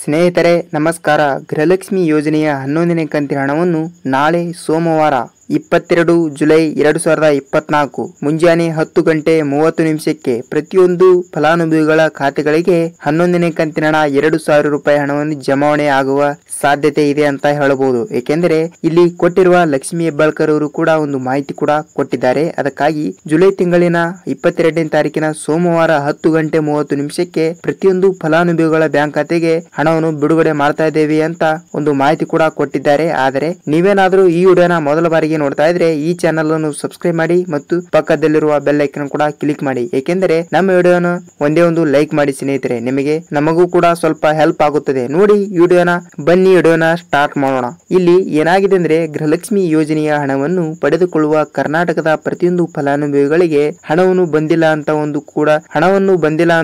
ಸ್ನೇಹಿತರೆ ನಮಸ್ಕಾರ. ಗೃಹಲಕ್ಷ್ಮಿ ಯೋಜನೆಯ 11ನೇ ಕಂತಿನ ಹಣವನ್ನು ನಾಳೆ ಸೋಮವಾರ 22 ಜುಲೈ 2024 ಮುಂಜಾನೆ 10 ಗಂಟೆ 30 ನಿಮಿಷಕ್ಕೆ ಪ್ರತಿಯೊಂದು ಫಲಾನುಭವಿಗಳ ಖಾತೆಗಳಿಗೆ 11ನೇ ಕಂತಿನ ಹಣ 2,000 ರೂಪಾಯಿ ಹಣವನ್ನು ಜಮಾವಣೆ ಆಗುವ ಸಾಧ್ಯತೆ ಇದೆ ಅಂತ ಹೇಳಬಹುದು. ಏಕೆಂದರೆ ಇಲ್ಲಿ ಕೊಟ್ಟಿರುವ ಲಕ್ಷ್ಮಿ ಹೆಬ್ಬಾಳ್ಕರ್ ಅವರು ಕೂಡ ಒಂದು ಮಾಹಿತಿ ಕೂಡ ಕೊಟ್ಟಿದ್ದಾರೆ. ಅದಕ್ಕಾಗಿ ಜುಲೈ ತಿಂಗಳಿನ 22ನೇ ತಾರೀಕಿನ ಸೋಮವಾರ 10 ಗಂಟೆ 30 ನಿಮಿಷಕ್ಕೆ ಪ್ರತಿಯೊಂದು ಫಲಾನುಭವಿಗಳ ಬ್ಯಾಂಕ್ ಖಾತೆಗೆ ಹಣವನ್ನು ಬಿಡುಗಡೆ ಮಾಡ್ತಾ ಇದ್ದೇವೆ ಅಂತ ಒಂದು ಮಾಹಿತಿ ಕೂಡ ಕೊಟ್ಟಿದ್ದಾರೆ. ಆದರೆ ನೀವೇನಾದ್ರೂ ಈ ವಿಡಿಯೋನ ಮೊದಲ ಬಾರಿಗೆ ನೋಡ್ತಾ ಇದ್ರೆ ಈ ಚಾನೆಲ್ ಅನ್ನು ಸಬ್ಸ್ಕ್ರೈಬ್ ಮಾಡಿ ಮತ್ತು ಪಕ್ಕದಲ್ಲಿರುವ ಬೆಲ್ ಐಕಾನ್ ಕೂಡ ಕ್ಲಿಕ್ ಮಾಡಿ. ಏಕೆಂದರೆ ನಮ್ಮ ವಿಡಿಯೋನ ಒಂದೇ ಒಂದು ಲೈಕ್ ಮಾಡಿ ಸ್ನೇಹಿತರೆ, ನಮಗೂ ಕೂಡ ಸ್ವಲ್ಪ ಹೆಲ್ಪ್ ಆಗುತ್ತದೆ. ನೋಡಿ ವಿಡಿಯೋನ, ಬನ್ನಿ ವಿಡಿಯೋನ ಸ್ಟಾರ್ಟ್ ಮಾಡೋಣ. ಇಲ್ಲಿ ಏನಾಗಿದೆ ಅಂದ್ರೆ ಗೃಹಲಕ್ಷ್ಮಿ ಯೋಜನೆಯ ಹಣವನ್ನು ಪಡೆದುಕೊಳ್ಳುವ ಕರ್ನಾಟಕದ ಪ್ರತಿಯೊಂದು ಫಲಾನುಭವಿಗಳಿಗೆ ಹಣವನ್ನು ಬಂದಿಲ್ಲ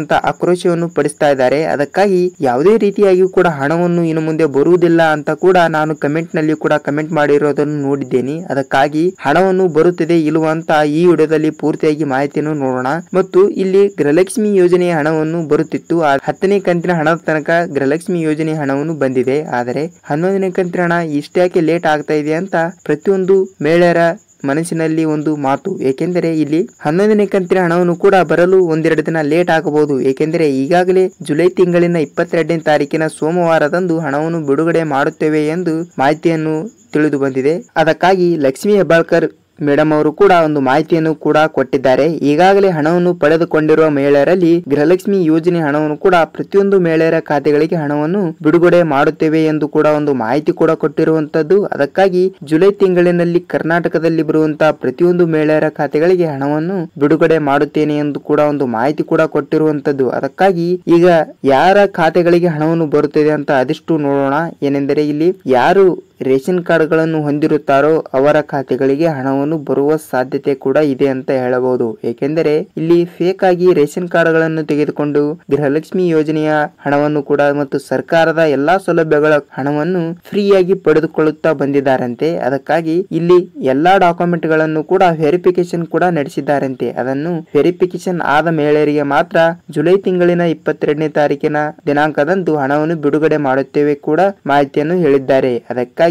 ಅಂತ ಆಕ್ರೋಶವನ್ನು ಪಡಿಸ್ತಾ ಇದ್ದಾರೆ. ಅದಕ್ಕಾಗಿ ಯಾವುದೇ ರೀತಿಯಾಗಿಯೂ ಕೂಡ ಹಣವನ್ನು ಇನ್ನು ಮುಂದೆ ಬರುವುದಿಲ್ಲ ಅಂತ ಕೂಡ ನಾನು ಕಮೆಂಟ್ ನಲ್ಲಿ ಕೂಡ ಕಮೆಂಟ್ ಮಾಡಿರೋದನ್ನು ನೋಡಿದ್ದೇನೆ. ಅದಕ್ಕಾಗಿ ಹಣವನ್ನು ಬರುತ್ತದೆ ಇಲ್ವಾ ಅಂತ ಈ ವಿಡಿಯೋದಲ್ಲಿ ಪೂರ್ತಿಯಾಗಿ ಮಾಹಿತಿಯನ್ನು ನೋಡೋಣ. ಮತ್ತು ಇಲ್ಲಿ ಗೃಹಲಕ್ಷ್ಮಿ ಯೋಜನೆಯ ಹಣವನ್ನು ಬರುತ್ತಿತ್ತು. 10ನೇ ಕಂತಿನ ಹಣದ ತನಕ ಗೃಹಲಕ್ಷ್ಮಿ ಯೋಜನೆ ಹಣವನ್ನು ಬಂದಿದೆ. ಆದರೆ 11ನೇ ಕಂತಿನ ಹಣ ಇಷ್ಟ್ಯಾಕೆ ಲೇಟ್ ಆಗ್ತಾ ಇದೆ ಅಂತ ಪ್ರತಿಯೊಂದು ಮಹಿಳೆಯರ ಮನಸ್ಸಿನಲ್ಲಿ ಒಂದು ಮಾತು. ಏಕೆಂದರೆ ಇಲ್ಲಿ 11ನೇ ಕಂತಿನ ಹಣವನ್ನು ಕೂಡ ಬರಲು ಒಂದೆರಡು ದಿನ ಲೇಟ್ ಆಗಬಹುದು. ಏಕೆಂದರೆ ಈಗಾಗಲೇ ಜುಲೈ ತಿಂಗಳಿನ 22ನೇ ತಾರೀಕಿನ ಸೋಮವಾರದಂದು ಹಣವನ್ನು ಬಿಡುಗಡೆ ಮಾಡುತ್ತೇವೆ ಎಂದು ಮಾಹಿತಿಯನ್ನು ತಿಳಿದು ಬಂದಿದೆ. ಅದಕ್ಕಾಗಿ ಲಕ್ಷ್ಮಿ ಹೆಬ್ಬಾಳ್ಕರ್ ಮೇಡಮ್ ಅವರು ಕೂಡ ಒಂದು ಮಾಹಿತಿಯನ್ನು ಕೂಡ ಕೊಟ್ಟಿದ್ದಾರೆ. ಈಗಾಗಲೇ ಹಣವನ್ನು ಪಡೆದುಕೊಂಡಿರುವ ಮಹಿಳೆಯರಲ್ಲಿ ಗೃಹಲಕ್ಷ್ಮಿ ಯೋಜನೆ ಹಣವನ್ನು ಕೂಡ ಪ್ರತಿಯೊಂದು ಮಹಿಳೆಯರ ಖಾತೆಗಳಿಗೆ ಹಣವನ್ನು ಬಿಡುಗಡೆ ಮಾಡುತ್ತೇವೆ ಎಂದು ಕೂಡ ಒಂದು ಮಾಹಿತಿ ಕೂಡ ಕೊಟ್ಟಿರುವಂತದ್ದು. ಅದಕ್ಕಾಗಿ ಜುಲೈ ತಿಂಗಳಿನಲ್ಲಿ ಕರ್ನಾಟಕದಲ್ಲಿ ಬರುವಂತಹ ಪ್ರತಿಯೊಂದು ಮಹಿಳೆಯರ ಖಾತೆಗಳಿಗೆ ಹಣವನ್ನು ಬಿಡುಗಡೆ ಮಾಡುತ್ತೇನೆ ಎಂದು ಕೂಡ ಒಂದು ಮಾಹಿತಿ ಕೂಡ ಕೊಟ್ಟಿರುವಂತದ್ದು. ಅದಕ್ಕಾಗಿ ಈಗ ಯಾರ ಖಾತೆಗಳಿಗೆ ಹಣವನ್ನು ಬರುತ್ತದೆ ಅಂತ ಅದೆಷ್ಟು ನೋಡೋಣ. ಏನೆಂದರೆ ಇಲ್ಲಿ ಯಾರು ರೇಷನ್ ಕಾರ್ಡ್ಗಳನ್ನು ಹೊಂದಿರುತ್ತಾರೋ ಅವರ ಖಾತೆಗಳಿಗೆ ಹಣವನ್ನು ಬರುವ ಸಾಧ್ಯತೆ ಕೂಡ ಇದೆ ಅಂತ ಹೇಳಬಹುದು. ಏಕೆಂದರೆ ಇಲ್ಲಿ ಫೇಕ್ ಆಗಿ ರೇಷನ್ ಕಾರ್ಡ್ಗಳನ್ನು ತೆಗೆದುಕೊಂಡು ಗೃಹಲಕ್ಷ್ಮಿ ಯೋಜನೆಯ ಹಣವನ್ನು ಕೂಡ ಮತ್ತು ಸರ್ಕಾರದ ಎಲ್ಲಾ ಸೌಲಭ್ಯಗಳ ಹಣವನ್ನು ಫ್ರೀಯಾಗಿ ಪಡೆದುಕೊಳ್ಳುತ್ತಾ ಬಂದಿದ್ದಾರಂತೆ. ಅದಕ್ಕಾಗಿ ಇಲ್ಲಿ ಎಲ್ಲಾ ಡಾಕ್ಯುಮೆಂಟ್ ಗಳನ್ನು ಕೂಡ ವೆರಿಫಿಕೇಶನ್ ಕೂಡ ನಡೆಸಿದ್ದಾರಂತೆ. ಅದನ್ನು ವೆರಿಫಿಕೇಶನ್ ಆದ ಮಹಿಳೆಯರಿಗೆ ಮಾತ್ರ ಜುಲೈ ತಿಂಗಳಿನ 22ನೇ ತಾರೀಕಿನ ದಿನಾಂಕದಂದು ಹಣವನ್ನು ಬಿಡುಗಡೆ ಮಾಡುತ್ತೇವೆ ಕೂಡ ಮಾಹಿತಿಯನ್ನು ಹೇಳಿದ್ದಾರೆ. ಅದಕ್ಕಾಗಿ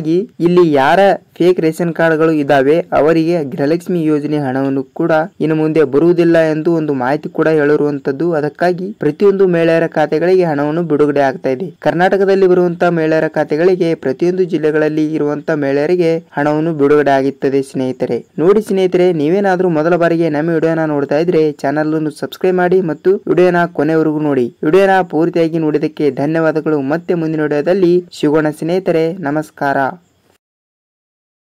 ಇಲ್ಲಿ ಯಾರ ಫೇಕ್ ರೇಷನ್ ಕಾರ್ಡ್ಗಳು ಇದಾವೆ ಅವರಿಗೆ ಗೃಹಲಕ್ಷ್ಮಿ ಯೋಜನೆ ಹಣವನ್ನು ಕೂಡ ಇನ್ನು ಮುಂದೆ ಬರುವುದಿಲ್ಲ ಎಂದು ಒಂದು ಮಾಹಿತಿ ಕೂಡ ಹೇಳಿರುವಂತದ್ದು. ಅದಕ್ಕಾಗಿ ಪ್ರತಿಯೊಂದು ಮಹಿಳೆಯರ ಖಾತೆಗಳಿಗೆ ಹಣವನ್ನು ಬಿಡುಗಡೆ ಆಗ್ತಾ ಇದೆ. ಕರ್ನಾಟಕದಲ್ಲಿ ಬರುವಂತಹ ಮಹಿಳೆಯರ ಖಾತೆಗಳಿಗೆ ಪ್ರತಿಯೊಂದು ಜಿಲ್ಲೆಗಳಲ್ಲಿ ಇರುವಂತಹ ಮಹಿಳೆಯರಿಗೆ ಹಣವನ್ನು ಬಿಡುಗಡೆ ಆಗುತ್ತದೆ. ಸ್ನೇಹಿತರೆ ನೋಡಿ ಸ್ನೇಹಿತರೆ, ನೀವೇನಾದ್ರೂ ಮೊದಲ ಬಾರಿಗೆ ನಮ್ಮ ವಿಡಿಯೋನ ನೋಡ್ತಾ ಇದ್ರೆ ಚಾನಲ್ ಅನ್ನು ಸಬ್ಸ್ಕ್ರೈಬ್ ಮಾಡಿ ಮತ್ತು ವಿಡಿಯೋನ ಕೊನೆವರೆಗೂ ನೋಡಿ. ವಿಡಿಯೋನ ಪೂರ್ತಿಯಾಗಿ ನೋಡಿದಕ್ಕೆ ಧನ್ಯವಾದಗಳು. ಮತ್ತೆ ಮುಂದಿನ ವಿಡಿಯೋದಲ್ಲಿ ಸಿಗೋಣ ಸ್ನೇಹಿತರೆ. ನಮಸ್ಕಾರ.